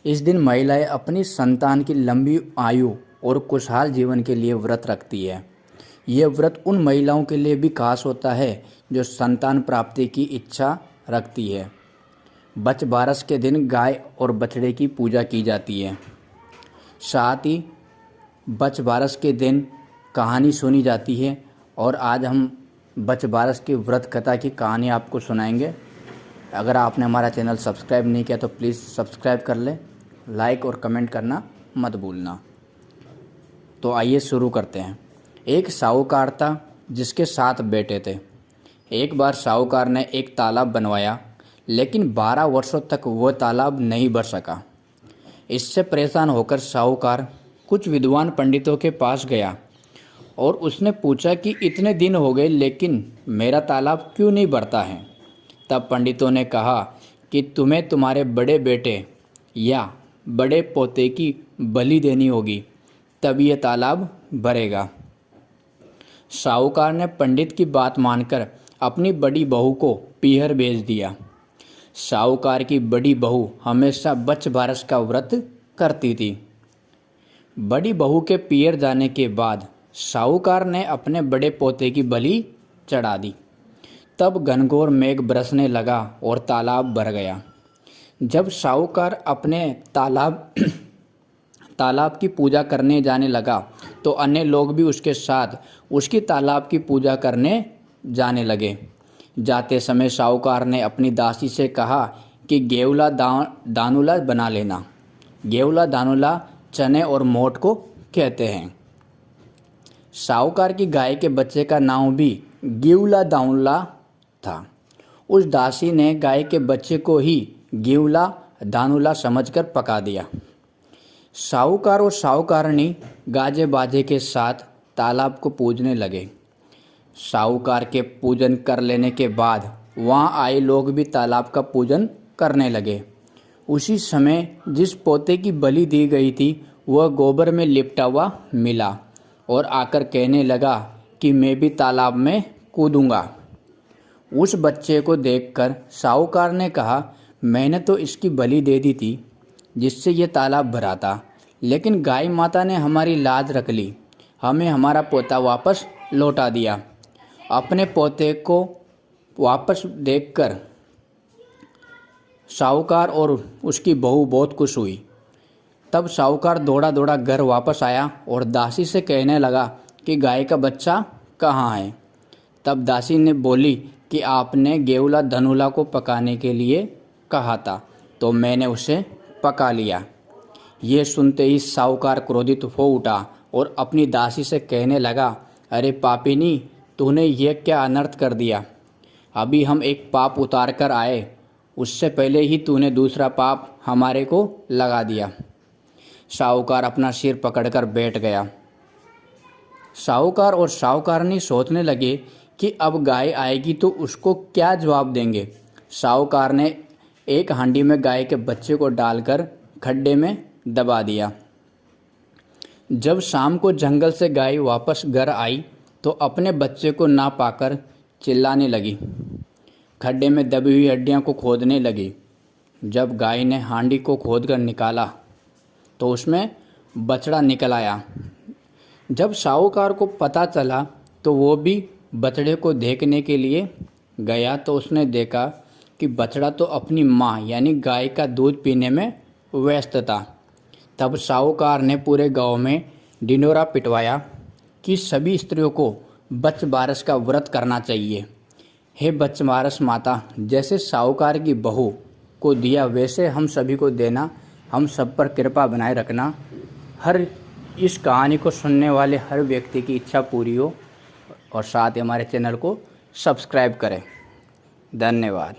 इस दिन महिलाएं अपनी संतान की लंबी आयु और खुशहाल जीवन के लिए व्रत रखती है। यह व्रत उन महिलाओं के लिए भी खास होता है जो संतान प्राप्ति की इच्छा रखती है। बछ बारस के दिन गाय और बछड़े की पूजा की जाती है। साथ ही बछ बारस के दिन कहानी सुनी जाती है और आज हम बछ बारस की व्रत कथा की कहानी आपको सुनाएंगे। अगर आपने हमारा चैनल सब्सक्राइब नहीं किया तो प्लीज़ सब्सक्राइब कर लें, लाइक और कमेंट करना मत भूलना। तो आइए शुरू करते हैं। एक साहूकार था जिसके 7 बेटे थे। एक बार साहूकार ने एक तालाब बनवाया, लेकिन 12 वर्षों तक वह तालाब नहीं भर सका। इससे परेशान होकर साहूकार कुछ विद्वान पंडितों के पास गया और उसने पूछा कि इतने दिन हो गए लेकिन मेरा तालाब क्यों नहीं भरता है। तब पंडितों ने कहा कि तुम्हें तुम्हारे बड़े बेटे या बड़े पोते की बलि देनी होगी, तब यह तालाब भरेगा। साहूकार ने पंडित की बात मानकर अपनी बड़ी बहू को पीहर भेज दिया। साहूकार की बड़ी बहू हमेशा बछ बारस का व्रत करती थी। बड़ी बहू के पीहर जाने के बाद साहूकार ने अपने बड़े पोते की बलि चढ़ा दी। तब घनघोर मेघ बरसने लगा और तालाब भर गया। जब साहूकार अपने तालाब की पूजा करने जाने लगा तो अन्य लोग भी उसके साथ उसकी तालाब की पूजा करने जाने लगे। जाते समय साहूकार ने अपनी दासी से कहा कि गेवला दानुला बना लेना। गेवला दानुला चने और मोट को कहते हैं। साहूकार की गाय के बच्चे का नाम भी गेवला दानुला था। उस दासी ने गाय के बच्चे को ही गेवला दानुला समझकर पका दिया। साहूकार और साहूकारनी गाजे बाजे के साथ तालाब को पूजने लगे। साहूकार के पूजन कर लेने के बाद वहाँ आए लोग भी तालाब का पूजन करने लगे। उसी समय जिस पोते की बलि दी गई थी वह गोबर में लिपटा हुआ मिला और आकर कहने लगा कि मैं भी तालाब में कूदूंगा। उस बच्चे को देखकर साहूकार ने कहा, मैंने तो इसकी बलि दे दी थी जिससे ये तालाब भरा था, लेकिन गाय माता ने हमारी लाज रख ली, हमें हमारा पोता वापस लौटा दिया। अपने पोते को वापस देखकर साहूकार और उसकी बहू बहुत खुश हुई। तब साहूकार दौड़ा दौड़ा घर वापस आया और दासी से कहने लगा कि गाय का बच्चा कहाँ है। तब दासी ने बोली कि आपने गेवला धनुला को पकाने के लिए कहा था तो मैंने उसे पका लिया। ये सुनते ही साहूकार क्रोधित हो उठा और अपनी दासी से कहने लगा, अरे पापिनी, तूने ये क्या अनर्थ कर दिया। अभी हम एक पाप उतार कर आए, उससे पहले ही तूने दूसरा पाप हमारे को लगा दिया। साहूकार अपना सिर पकड़कर बैठ गया। साहूकार और साहूकारनी सोचने लगे कि अब गाय आएगी तो उसको क्या जवाब देंगे। साहूकार ने एक हांडी में गाय के बच्चे को डालकर खड्डे में दबा दिया। जब शाम को जंगल से गाय वापस घर आई तो अपने बच्चे को ना पाकर चिल्लाने लगी। खड्डे में दबी हुई हड्डियां को खोदने लगी। जब गाय ने हांडी को खोदकर निकाला तो उसमें बछड़ा निकल आया। जब साहूकार को पता चला तो वो भी बछड़े को देखने के लिए गया तो उसने देखा कि बछड़ा तो अपनी माँ यानी गाय का दूध पीने में व्यस्त था। तब साहूकार ने पूरे गांव में ढिंढोरा पिटवाया कि सभी स्त्रियों को बछ बारस का व्रत करना चाहिए। हे बछ बारस माता, जैसे साहूकार की बहू को दिया वैसे हम सभी को देना, हम सब पर कृपा बनाए रखना। हर इस कहानी को सुनने वाले हर व्यक्ति की इच्छा पूरी हो और साथ ही हमारे चैनल को सब्सक्राइब करें। धन्यवाद।